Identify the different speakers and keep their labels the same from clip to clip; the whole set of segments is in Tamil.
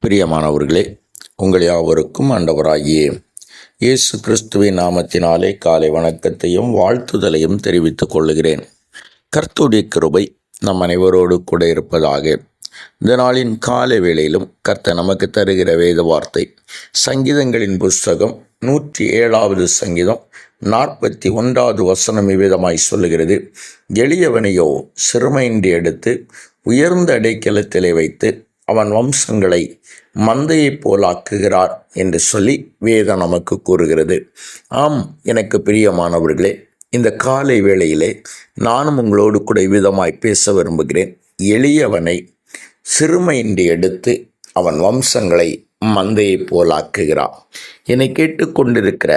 Speaker 1: பிரியமானவர்களே, உங்கள் யாவருக்கும் ஆண்டவராகிய இயேசு கிறிஸ்துவின் நாமத்தினாலே காலை வணக்கத்தையும் வாழ்த்துதலையும் தெரிவித்துக் கொள்ளுகிறேன். கர்த்தருடைய கிருபை நம் அனைவரோடு கூட இருப்பதாக. இந்த நாளின் காலை வேளையிலும் கர்த்தர் நமக்கு தருகிற வேத வார்த்தை சங்கீதங்களின் புஸ்தகம் 107வது சங்கீதம் 41வது வசனம் இவ்விதமாய் சொல்லுகிறது: எளியவனையோ சிறுமையின்றி எடுத்து உயர்ந்த அடைக்கலத்திலே வைத்து அவன் வம்சங்களை மந்தையைப் போலாக்குகிறார் என்று சொல்லி வேதம் நமக்கு கூறுகிறது. ஆம், எனக்கு பிரியமானவர்களே, இந்த காலை வேளையிலே நானும் உங்களோடு கூட விதமாய் பேச விரும்புகிறேன். எளியவனை சிறுமையின்றி எடுத்து அவன் வம்சங்களை மந்தையைப் போலாக்குகிறார். என்னை கேட்டுக்கொண்டிருக்கிற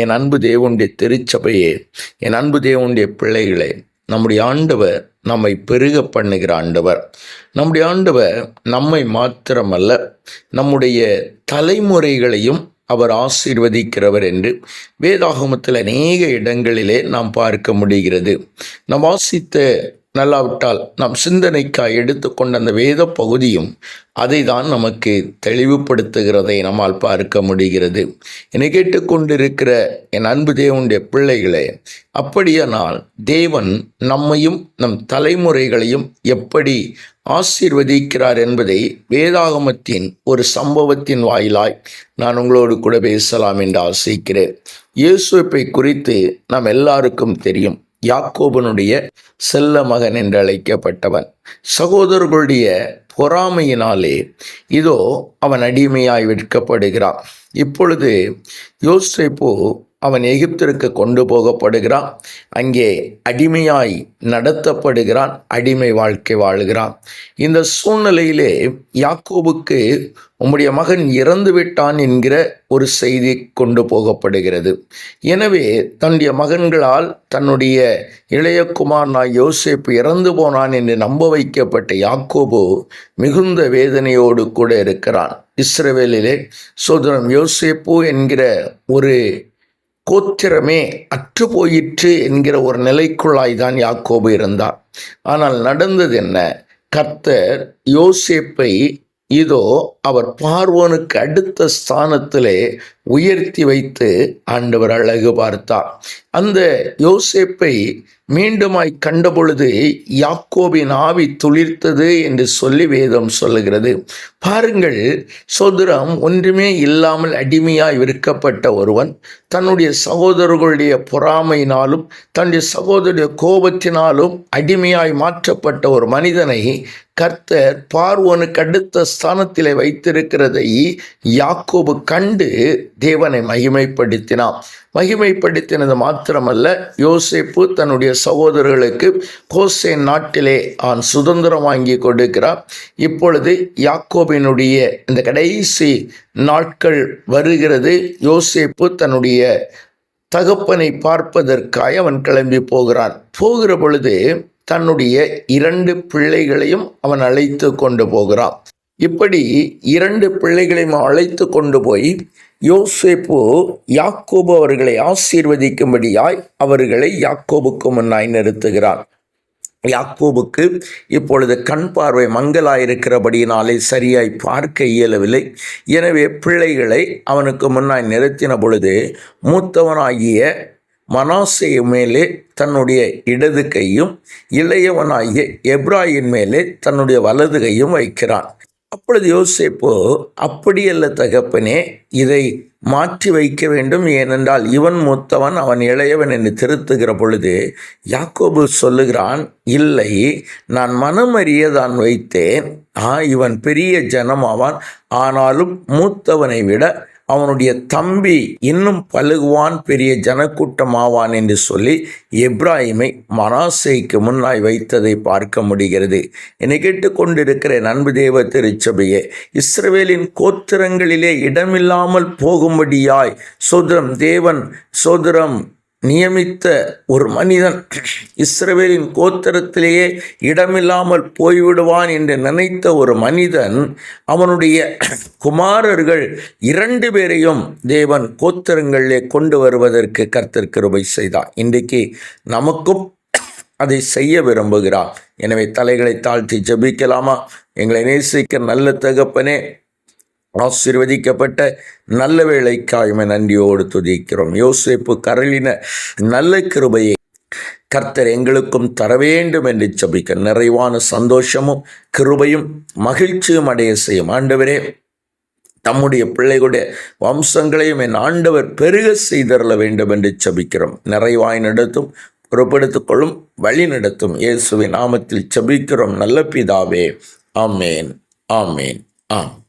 Speaker 1: என் அன்பு தேவனுடைய திருச்சபையே, என் அன்பு தேவனுடைய பிள்ளைகளே, நம்முடைய ஆண்டவர் நம்மை பெருக பண்ணுகிற ஆண்டவர். நம்முடைய ஆண்டவர் நம்மை மாத்திரமல்ல, நம்முடைய தலைமுறைகளையும் அவர் ஆசீர்வதிக்கிறவர் என்று வேதாகமத்தில் அநேக இடங்களிலே நாம் பார்க்க முடிகிறது. நாம் வாசித்த நல்லாவிட்டால் நாம் சிந்தனைக்காய் எடுத்துக்கொண்ட அந்த வேத பகுதியும் அதை தான் நமக்கு தெளிவுபடுத்துகிறதை நம்மால் பார்க்க முடிகிறது. என்னை கேட்டுக்கொண்டிருக்கிற என் அன்பு தேவனுடைய பிள்ளைகளே, அப்படியானால் தேவன் நம்மையும் நம் தலைமுறைகளையும் எப்படி ஆசீர்வதிக்கிறார் என்பதை வேதாகமத்தின் ஒரு சம்பவத்தின் வாயிலாய் நான் உங்களோடு கூட பேசலாம் என்று ஆசைக்கிறேன். யோசேப்பை குறித்து நாம் எல்லாருக்கும் தெரியும். யாக்கோபனுடைய செல்ல மகன் என்று அழைக்கப்பட்டவன். சகோதரர்களுடைய பொறாமையினாலே இதோ அவன் அடிமையாய் விற்கப்படுகிறான். இப்பொழுது யோசேப்பு அவன் எகிப்திற்கு கொண்டு போகப்படுகிறான். அங்கே அடிமையாய் நடத்தப்படுகிறான், அடிமை வாழ்க்கை வாழுகிறான். இந்த சூழ்நிலையிலே யாக்கோபுக்கு உம்முடைய மகன் இறந்து விட்டான் என்கிற ஒரு செய்தி கொண்டு போகப்படுகிறது. எனவே தன்னுடைய மகன்களால் தன்னுடைய இளைய குமாரனாய் யோசேப்பு இறந்து போனான் என்று நம்ப வைக்கப்பட்ட யாக்கோபு மிகுந்த வேதனையோடு கூட இருக்கிறான். இஸ்ரவேலிலே சோதரம் யோசேப்பு என்கிற ஒரு கோத்திரமே அற்று போயிற்று என்கிற ஒரு நிலைக்குள்ளாய்தான் யாக்கோபு இருந்தார். ஆனால் நடந்தது என்ன? கர்த்தர் யோசேப்பை இதோ அவர் பார்வோனுக்கு அடுத்த ஸ்தானத்திலே உயர்த்தி வைத்து ஆண்டவர் அழகு பார்த்தார். அந்த யோசேப்பை மீண்டுமாய் கண்டபொழுது யாக்கோபின் ஆவி துளிர்த்தது என்று சொல்லி வேதம் சொல்லுகிறது. பாருங்கள், சோதரம் ஒன்றுமே இல்லாமல் அடிமையாய் விற்கப்பட்ட ஒருவன் தன்னுடைய சகோதரர்களுடைய பொறாமையினாலும் தன்னுடைய சகோதரருடைய கோபத்தினாலும் அடிமையாய் மாற்றப்பட்ட ஒரு மனிதனை கர்த்தர் பார்வோனுக்கு அடுத்த ஸ்தானத்திலே வைத்திருக்கிறதை யாக்கோபு கண்டு தேவனை மகிமைப்படுத்தினான். மகிமைப்படுத்தினது மாத்திரமல்ல, யோசேப்பு தன்னுடைய சகோதரர்களுக்கு கோசேன் நாட்டிலே அவன் சுதந்திரம் வாங்கி கொடுக்கிறார். இப்பொழுது யாக்கோபினுடைய இந்த கடைசி நாட்கள் வருகிறது. யோசேப்பு தன்னுடைய தகப்பனை பார்ப்பதற்காக அவன் கிளம்பி போகிறான். போகிற பொழுது தன்னுடைய 2 பிள்ளைகளையும் அவன் அழைத்து கொண்டு போகிறான். இப்படி 2 பிள்ளைகளையும் அழைத்து கொண்டு போய் யோசேப்பு யாக்கோபு அவர்களை ஆசீர்வதிக்கும்படியாய் அவர்களை யாக்கோபுக்கு முன்னாய் நிறுத்துகிறான். யாக்கோபுக்கு இப்பொழுது கண் பார்வை மங்கலாயிருக்கிறபடியினாலே சரியாய் பார்க்க இயலவில்லை. எனவே பிள்ளைகளை அவனுக்கு முன்னாய் நிறுத்தின பொழுது மூத்தவனாகிய மனாசே மேலே தன்னுடைய இடது கையும் இளையவனாகிய எப்ராயின் மேலே தன்னுடைய வலது கையும் வைக்கிறான். அப்பொழுது யோசேப்பு, அப்படியல்ல தகப்பனே, இதை மாற்றி வைக்க வேண்டும், ஏனென்றால் இவன் மூத்தவன் அவன் இளையவன் என்று திருத்துகிற பொழுது யாக்கோபு சொல்லுகிறான், இல்லை, நான் மனமறிய தான் வைத்தேன். இவன் பெரிய ஜனமாவான், ஆனாலும் மூத்தவனை விட அவனுடைய தம்பி இன்னும் பழுகுவான், பெரிய ஜனக்கூட்டம் ஆவான் என்று சொல்லி எப்ராயிமை மனாசேக்கு முன்னாய் வைத்ததை பார்க்க முடிகிறது. என்னை கேட்டுக்கொண்டிருக்கிற அன்பு தேவ திருச்சபையே, இஸ்ரவேலின் கோத்திரங்களிலே இடமில்லாமல் போகும்படியாய் தேவன் நியமித்த ஒரு மனிதன் இஸ்ரவேலின் கோத்திரத்திலேயே இடமில்லாமல் போய்விடுவான் என்று நினைத்த ஒரு மனிதன், அவனுடைய குமாரர்கள் 2 பேரையும் தேவன் கோத்திரங்களிலே கொண்டு வருவதற்கு கர்த்தர் கிருபை செய்தார். இன்றைக்கு நமக்கும் அதை செய்ய விரும்புகிறார். எனவே தலைகளை தாழ்த்தி ஜெபிக்கலாமா? எங்களை நேசிக்கிற நல்ல தகப்பனே, ஆசீர்வதிக்கப்பட்ட நல்ல வேளைக்காய் நன்றியோடு துதிக்கிறோம். யோசேப்பு கரளின நல்ல கிருபையை கர்த்தர் எங்களுக்கும் தர வேண்டும் என்று ஜெபிக்க நிறைவான சந்தோஷமும் கிருபையும் மகிழ்ச்சியும் அடைய செய்யும். ஆண்டவரே, தம்முடைய பிள்ளைகளுடைய வம்சங்களையும் என் ஆண்டவர் பெருக செய்தரல வேண்டும் என்று ஜெபிக்கிறோம். நிறைவாய் நடத்தும், பொறுப்படுத்திக் கொள்ளும், வழி நடத்தும். இயேசுவின் நாமத்தில் ஜெபிக்கிறோம் நல்ல பிதாவே. ஆமேன், ஆமேன், ஆம்.